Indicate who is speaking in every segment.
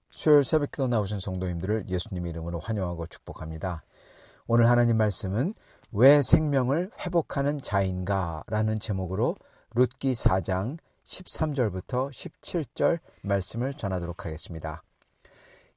Speaker 1: 수요일 새벽기도 나오신 성도님들을 예수님의 이름으로 환영하고 축복합니다. 오늘 하나님 말씀은 왜 생명을 회복하는 자인가 라는 제목으로 룻기 4장 13절부터 17절 말씀을 전하도록 하겠습니다.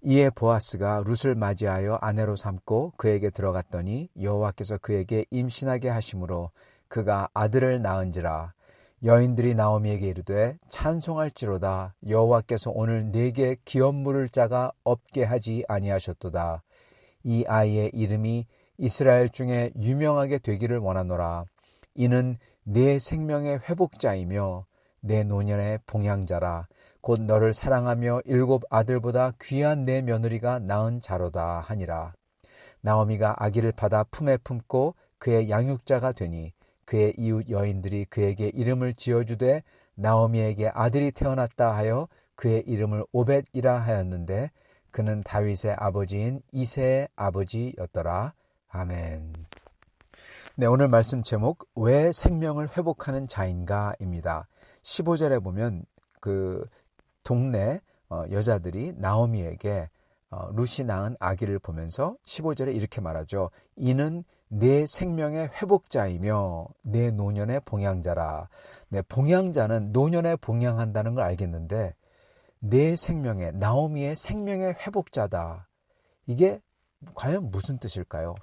Speaker 1: 이에 보아스가 룻을 맞이하여 아내로 삼고 그에게 들어갔더니 여호와께서 그에게 임신하게 하심으로 그가 아들을 낳은지라. 여인들이 나오미에게 이르되 찬송할지로다. 여호와께서 오늘 네게 기업 물을 자가 없게 하지 아니하셨도다. 이 아이의 이름이 이스라엘 중에 유명하게 되기를 원하노라. 이는 네 생명의 회복자이며 내 노년의 봉양자라. 곧 너를 사랑하며 7 아들보다 귀한 내 며느리가 낳은 자로다 하니라. 나오미가 아기를 받아 품에 품고 그의 양육자가 되니 그의 이웃 여인들이 그에게 이름을 지어주되 나오미에게 아들이 태어났다 하여 그의 이름을 오벳이라 하였는데 그는 다윗의 아버지인 이새의 아버지였더라. 아멘. 네, 오늘 말씀 제목 왜 생명을 회복하는 자인가입니다. 15절에 보면 그 동네 여자들이 나오미에게 룻이 낳은 아기를 보면서 15절에 이렇게 말하죠. 이는 내 생명의 회복자이며 내 노년의 봉양자라. 네, 봉양자는 노년에 봉양한다는 걸 알겠는데 내 생명의, 나오미의 생명의 회복자다. 이게 과연 무슨 뜻일까요?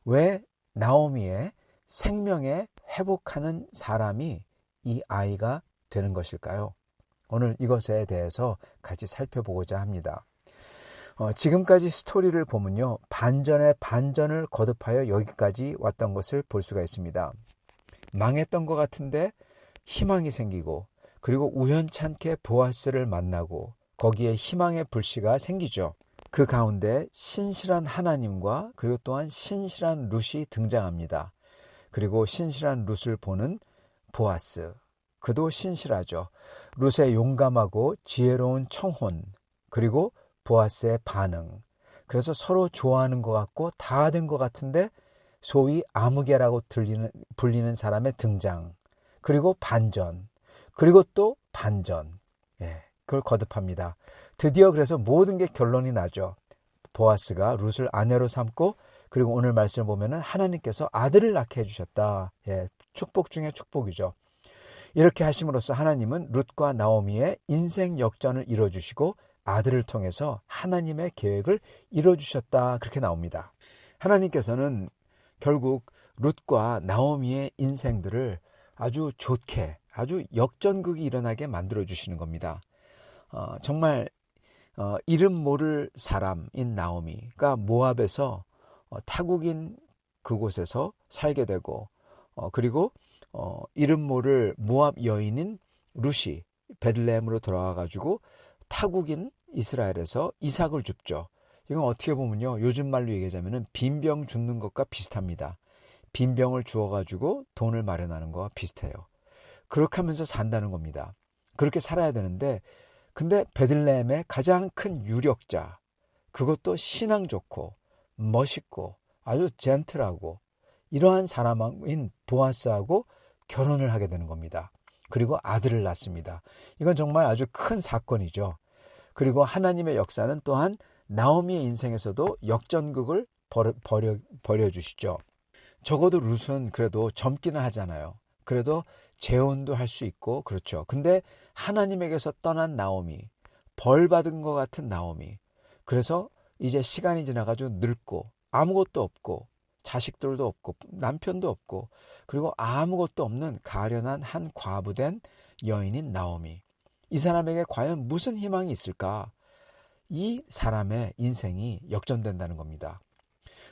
Speaker 1: 왜 나오미의 생명에 회복하는 사람이 이 아이가 되는 것일까요? 오늘 이것에 대해서 같이 살펴보고자 합니다. 지금까지 스토리를 보면요, 반전에 반전을 거듭하여 여기까지 왔던 것을 볼 수가 있습니다. 망했던 것 같은데 희망이 생기고, 그리고 우연찮게 보아스를 만나고 거기에 희망의 불씨가 생기죠. 그 가운데 신실한 하나님과 그리고 또한 신실한 룻이 등장합니다. 그리고 신실한 룻을 보는 보아스, 그도 신실하죠. 룻의 용감하고 지혜로운 청혼, 그리고 보아스의 반응. 그래서 서로 좋아하는 것 같고 다 된 것 같은데 소위 아무개라고 불리는 사람의 등장. 그리고 반전. 그리고 또 반전. 그걸 거듭합니다. 드디어 그래서 모든 게 결론이 나죠. 보아스가 룻을 아내로 삼고 그리고 오늘 말씀을 보면은 하나님께서 아들을 낳게 해주셨다. 축복 중에 축복이죠. 이렇게 하심으로써 하나님은 룻과 나오미의 인생 역전을 이뤄주시고 아들을 통해서 하나님의 계획을 이뤄주셨다. 그렇게 나옵니다. 하나님께서는 결국 룻과 나오미의 인생들을 아주 좋게, 아주 역전극이 일어나게 만들어주시는 겁니다. 정말 이름 모를 사람인 나오미가 모압에서 타국인 그곳에서 살게 되고 그리고 이름 모를 모압 여인인 룻이 베들레헴으로 돌아와가지고 타국인 이스라엘에서 이삭을 줍죠. 이건 어떻게 보면요, 요즘 말로 얘기하자면 빈병 줍는 것과 비슷합니다. 빈병을 주어가지고 돈을 마련하는 것과 비슷해요. 그렇게 하면서 산다는 겁니다. 그렇게 살아야 되는데 근데 베들레헴의 가장 큰 유력자, 그것도 신앙 좋고 멋있고 아주 젠틀하고 이러한 사람인 보아스하고 결혼을 하게 되는 겁니다. 그리고 아들을 낳습니다. 이건 정말 아주 큰 사건이죠. 그리고 하나님의 역사는 또한 나오미의 인생에서도 역전극을 벌여주시죠. 적어도 룻은 그래도 젊기는 하잖아요. 그래도 재혼도 할 수 있고 그렇죠. 근데 하나님에게서 떠난 나오미, 벌 받은 것 같은 나오미. 그래서 이제 시간이 지나가지고 늙고 아무것도 없고 자식들도 없고 남편도 없고 그리고 아무것도 없는 가련한 한 과부된 여인인 나오미. 이 사람에게 과연 무슨 희망이 있을까? 이 사람의 인생이 역전된다는 겁니다.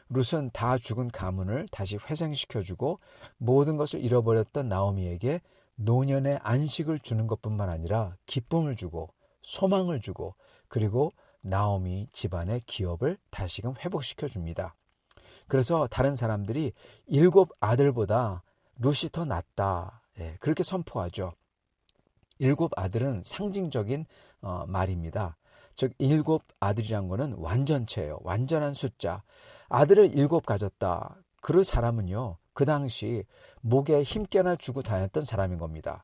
Speaker 1: 룻은 다 죽은 가문을 다시 회생시켜주고 모든 것을 잃어버렸던 나오미에게 노년의 안식을 주는 것뿐만 아니라 기쁨을 주고 소망을 주고 그리고 나오미 집안의 기업을 다시금 회복시켜줍니다. 그래서 다른 사람들이 7 아들보다 룻이 더 낫다. 그렇게 선포하죠. 7 아들은 상징적인 말입니다. 즉 7 아들이란 거는 완전체예요. 완전한 숫자. 아들을 7 가졌다. 그 사람은요, 그 당시 목에 힘께나 주고 다녔던 사람인 겁니다.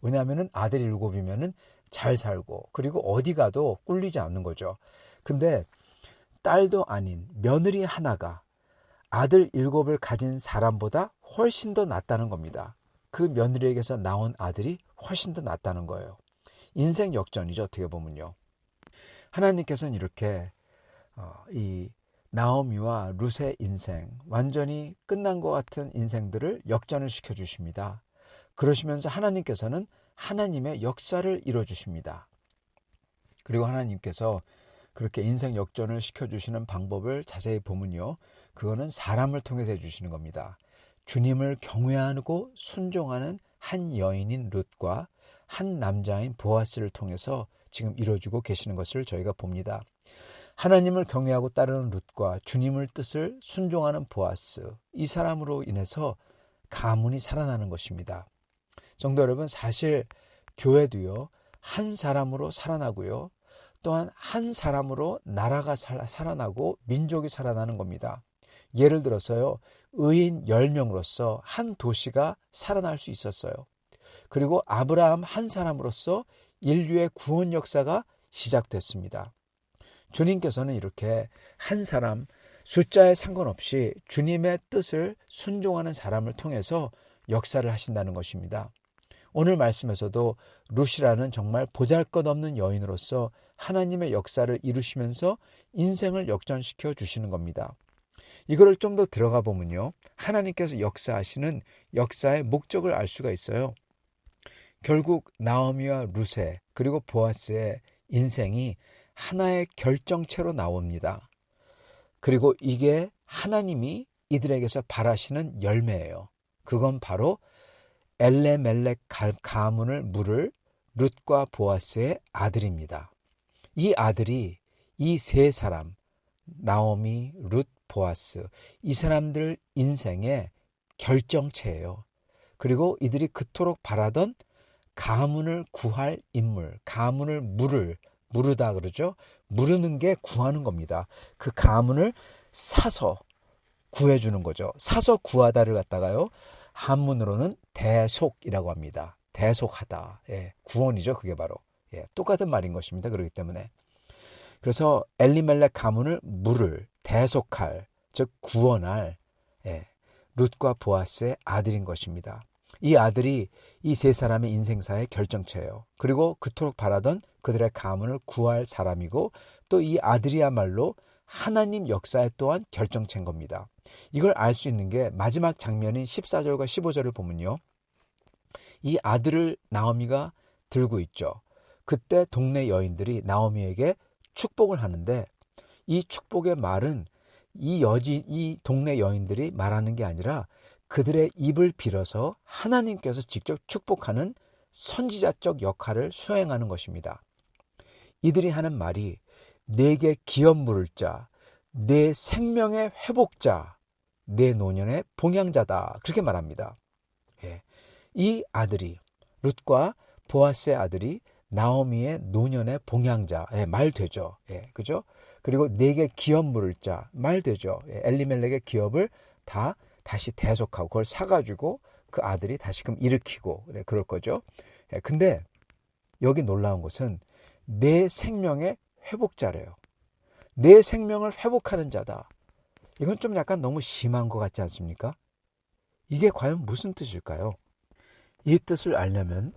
Speaker 1: 왜냐하면 아들이 7이면 잘 살고 그리고 어디 가도 꿀리지 않는 거죠. 근데 딸도 아닌 며느리 하나가 아들 7을 가진 사람보다 훨씬 더 낫다는 겁니다. 그 며느리에게서 나온 아들이 훨씬 더 낫다는 거예요. 인생 역전이죠, 어떻게 보면요. 하나님께서는 이렇게 이 나오미와 룻의 인생, 완전히 끝난 것 같은 인생들을 역전을 시켜주십니다. 그러시면서 하나님께서는 하나님의 역사를 이뤄주십니다. 그리고 하나님께서 그렇게 인생 역전을 시켜주시는 방법을 자세히 보면요, 그거는 사람을 통해서 해주시는 겁니다. 주님을 경외하고 순종하는 한 여인인 룻과 한 남자인 보아스를 통해서 지금 이루어지고 계시는 것을 저희가 봅니다. 하나님을 경외하고 따르는 룻과 주님을 뜻을 순종하는 보아스, 이 사람으로 인해서 가문이 살아나는 것입니다. 성도 여러분, 사실 교회도요, 한 사람으로 살아나고요, 또한 한 사람으로 나라가 살아나고 민족이 살아나는 겁니다. 예를 들어서요, 의인 10명으로서 한 도시가 살아날 수 있었어요. 그리고 아브라함 한 사람으로서 인류의 구원 역사가 시작됐습니다. 주님께서는 이렇게 한 사람, 숫자에 상관없이 주님의 뜻을 순종하는 사람을 통해서 역사를 하신다는 것입니다. 오늘 말씀에서도 룻이라는 정말 보잘것없는 여인으로서 하나님의 역사를 이루시면서 인생을 역전시켜 주시는 겁니다. 이거를 좀 더 들어가 보면요, 하나님께서 역사하시는 역사의 목적을 알 수가 있어요. 결국 나오미와 룻의 그리고 보아스의 인생이 하나의 결정체로 나옵니다. 그리고 이게 하나님이 이들에게서 바라시는 열매예요. 그건 바로 엘레멜렉 가문을 물을 룻과 보아스의 아들입니다. 이 아들이 이 세 사람, 나오미, 룻, 보아스, 이 사람들 인생의 결정체예요. 그리고 이들이 그토록 바라던 가문을 구할 인물, 가문을 무르다 그러죠. 무르는 게 구하는 겁니다. 그 가문을 사서 구해주는 거죠. 사서 구하다를 갖다가요, 한문으로는 대속이라고 합니다. 대속하다. 예, 구원이죠. 그게 바로. 예, 똑같은 말인 것입니다. 그렇기 때문에. 그래서 엘리멜렉 가문을 대속할, 즉 구원할, 예, 룻과 보아스의 아들인 것입니다. 이 아들이 이 세 사람의 인생사의 결정체예요. 그리고 그토록 바라던 그들의 가문을 구할 사람이고, 또 이 아들이야말로 하나님 역사에 또한 결정체인 겁니다. 이걸 알 수 있는 게 마지막 장면인 14절과 15절을 보면요, 이 아들을 나오미가 들고 있죠. 그때 동네 여인들이 나오미에게 축복을 하는데, 이 축복의 말은 이 동네 여인들이 말하는 게 아니라 그들의 입을 빌어서 하나님께서 직접 축복하는 선지자적 역할을 수행하는 것입니다. 이들이 하는 말이 내게 기업 물을 자, 내 생명의 회복자, 내 노년의 봉양자다, 그렇게 말합니다. 예. 이 아들이, 룻과 보아스의 아들이 나오미의 노년의 봉양자, 예, 말 되죠. 예, 그죠? 그리고 내게 기업 물을 자, 말 되죠. 예, 엘리멜렉의 기업을 다시 대속하고 그걸 사가지고 그 아들이 다시금 일으키고 그럴 거죠. 예, 근데 여기 놀라운 것은 내 생명의 회복자래요. 내 생명을 회복하는 자다. 이건 좀 약간 너무 심한 것 같지 않습니까? 이게 과연 무슨 뜻일까요? 이 뜻을 알려면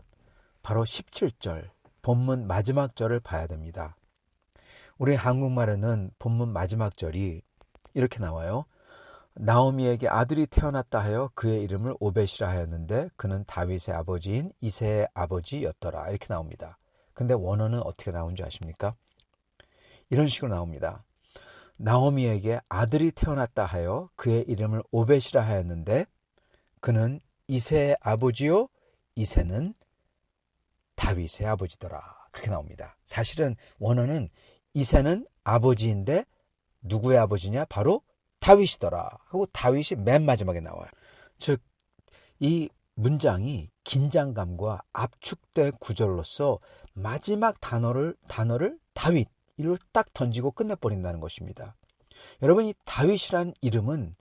Speaker 1: 바로 17절, 본문 마지막 절을 봐야 됩니다. 우리 한국말에는 본문 마지막 절이 이렇게 나와요. 나오미에게 아들이 태어났다 하여 그의 이름을 오벳이라 하였는데 그는 다윗의 아버지인 이새의 아버지였더라. 이렇게 나옵니다. 근데 원어는 어떻게 나온지 아십니까? 이런 식으로 나옵니다. 나오미에게 아들이 태어났다 하여 그의 이름을 오벳이라 하였는데 그는 이새의 아버지요 이새는 다윗의 아버지더라. 그렇게 나옵니다. 사실은 원어는 이새는 아버지인데 누구의 아버지냐? 바로 다윗이더라 하고 다윗이 맨 마지막에 나와요. 즉 이 문장이 긴장감과 압축된 구절로서 마지막 단어를 다윗 이로 딱 던지고 끝내버린다는 것입니다. 여러분, 이 다윗이란 이름은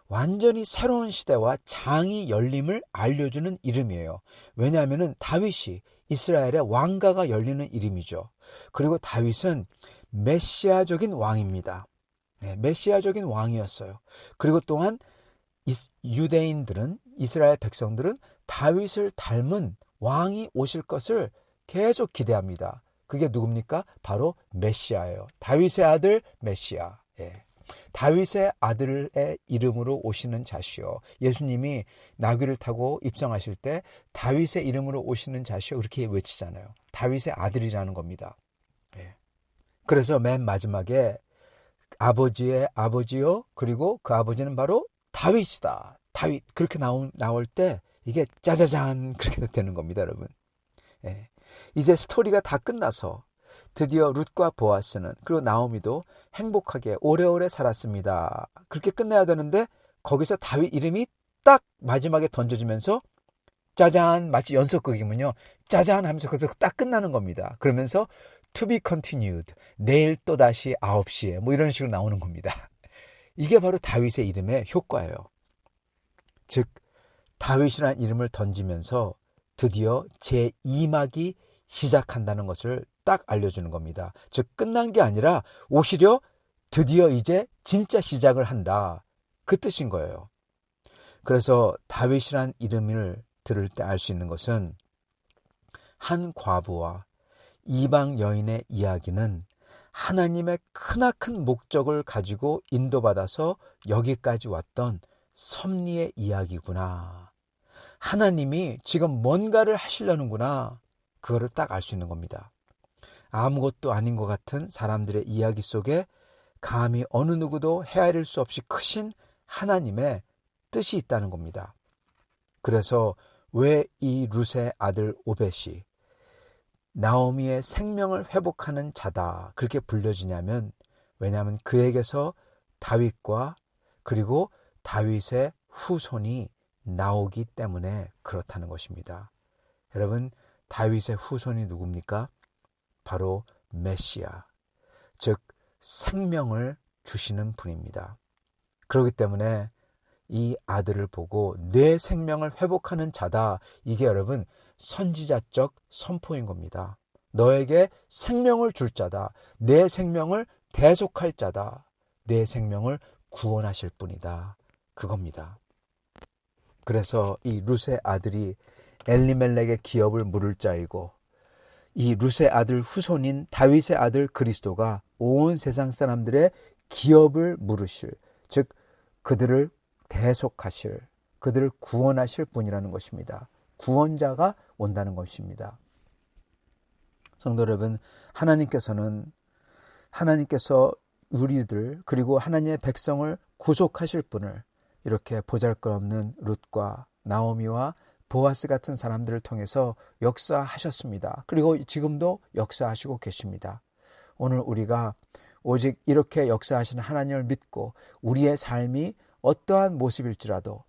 Speaker 1: 완전히 새로운 시대와 장이 열림을 알려주는 이름이에요. 왜냐하면 다윗이 이스라엘의 왕가가 열리는 이름이죠. 그리고 다윗은 메시아적인 왕입니다. 네, 메시아적인 왕이었어요. 그리고 또한 유대인들은, 이스라엘 백성들은 다윗을 닮은 왕이 오실 것을 계속 기대합니다. 그게 누굽니까? 바로 메시아예요. 다윗의 아들 메시아. 예. 다윗의 아들의 이름으로 오시는 자시오. 예수님이 나귀를 타고 입성하실 때 다윗의 이름으로 오시는 자시오 그렇게 외치잖아요. 다윗의 아들이라는 겁니다. 예. 그래서 맨 마지막에 아버지의 아버지요, 그리고 그 아버지는 바로 다윗이다. 다윗 그렇게 나올 때 이게 짜자잔 그렇게 되는 겁니다, 여러분. 예. 이제 스토리가 다 끝나서 드디어 룻과 보아스는, 그리고 나오미도 행복하게 오래오래 살았습니다. 그렇게 끝내야 되는데 거기서 다윗 이름이 딱 마지막에 던져지면서 짜잔, 마치 연속극이면요, 짜잔 하면서 거기서 딱 끝나는 겁니다. 그러면서 to be continued, 내일 또다시 9시에 뭐 이런 식으로 나오는 겁니다. 이게 바로 다윗의 이름의 효과예요. 즉 다윗이라는 이름을 던지면서 드디어 제2막이 시작한다는 것을 딱 알려주는 겁니다. 즉 끝난 게 아니라 오히려 드디어 이제 진짜 시작을 한다, 그 뜻인 거예요. 그래서 다윗이란 이름을 들을 때 알 수 있는 것은 한 과부와 이방 여인의 이야기는 하나님의 크나큰 목적을 가지고 인도받아서 여기까지 왔던 섭리의 이야기구나. 하나님이 지금 뭔가를 하시려는구나. 그거를 딱 알 수 있는 겁니다. 아무것도 아닌 것 같은 사람들의 이야기 속에 감히 어느 누구도 헤아릴 수 없이 크신 하나님의 뜻이 있다는 겁니다. 그래서 왜 이 룻의 아들 오벳이 나오미의 생명을 회복하는 자다 그렇게 불려지냐면, 왜냐하면 그에게서 다윗과 그리고 다윗의 후손이 나오기 때문에 그렇다는 것입니다. 여러분, 다윗의 후손이 누굽니까? 바로 메시아, 즉 생명을 주시는 분입니다. 그렇기 때문에 이 아들을 보고 내 생명을 회복하는 자다, 이게 여러분 선지자적 선포인 겁니다. 너에게 생명을 줄 자다, 내 생명을 대속할 자다, 내 생명을 구원하실 분이다, 그겁니다. 그래서 이 룻의 아들이 엘리멜렉의 기업을 물을 자이고, 이 룻의 아들 후손인 다윗의 아들 그리스도가 온 세상 사람들의 기업을 물으실, 즉 그들을 대속하실, 그들을 구원하실 분이라는 것입니다. 구원자가 온다는 것입니다. 성도 여러분, 하나님께서 우리들 그리고 하나님의 백성을 구속하실 분을 이렇게 보잘것없는 룻과 나오미와 보아스 같은 사람들을 통해서 역사하셨습니다. 그리고 지금도 역사하시고 계십니다. 오늘 우리가 오직 이렇게 역사하시는 하나님을 믿고 우리의 삶이 어떠한 모습일지라도,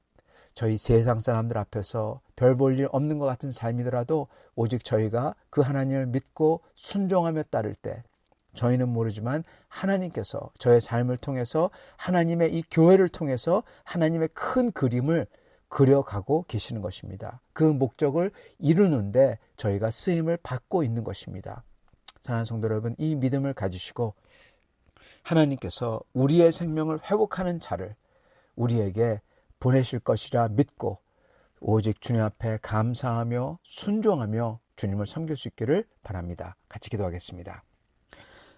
Speaker 1: 저희 세상 사람들 앞에서 별 볼 일 없는 것 같은 삶이더라도 오직 저희가 그 하나님을 믿고 순종하며 따를 때 저희는 모르지만 하나님께서 저의 삶을 통해서, 하나님의 이 교회를 통해서 하나님의 큰 그림을 그려가고 계시는 것입니다. 그 목적을 이루는데 저희가 쓰임을 받고 있는 것입니다. 사랑하는 성도 여러분, 이 믿음을 가지시고 하나님께서 우리의 생명을 회복하는 자를 우리에게 보내실 것이라 믿고 오직 주님 앞에 감사하며 순종하며 주님을 섬길 수 있기를 바랍니다. 같이 기도하겠습니다.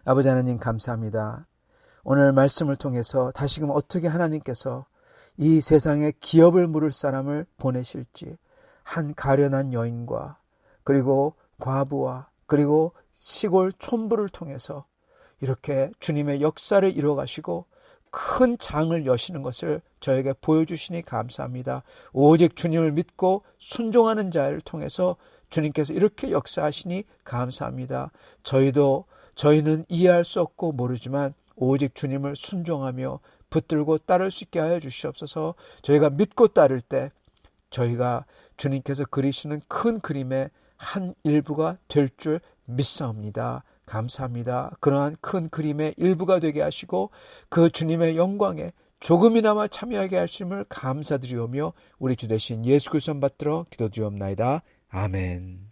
Speaker 1: 아버지 하나님, 감사합니다. 오늘 말씀을 통해서 다시금 어떻게 하나님께서 이 세상에 기업을 물을 사람을 보내실지, 한 가련한 여인과 그리고 과부와 그리고 시골 촌부를 통해서 이렇게 주님의 역사를 이뤄가시고 큰 장을 여시는 것을 저에게 보여주시니 감사합니다. 오직 주님을 믿고 순종하는 자를 통해서 주님께서 이렇게 역사하시니 감사합니다. 저희는 이해할 수 없고 모르지만 오직 주님을 순종하며 붙들고 따를 수 있게 하여 주시옵소서. 저희가 믿고 따를 때 저희가 주님께서 그리시는 큰 그림의 한 일부가 될 줄 믿사옵니다. 감사합니다. 그러한 큰 그림의 일부가 되게 하시고 그 주님의 영광에 조금이나마 참여하게 하심을 감사드리오며 우리 주 되신 예수 그리스도 받들어 기도드리옵나이다. 아멘.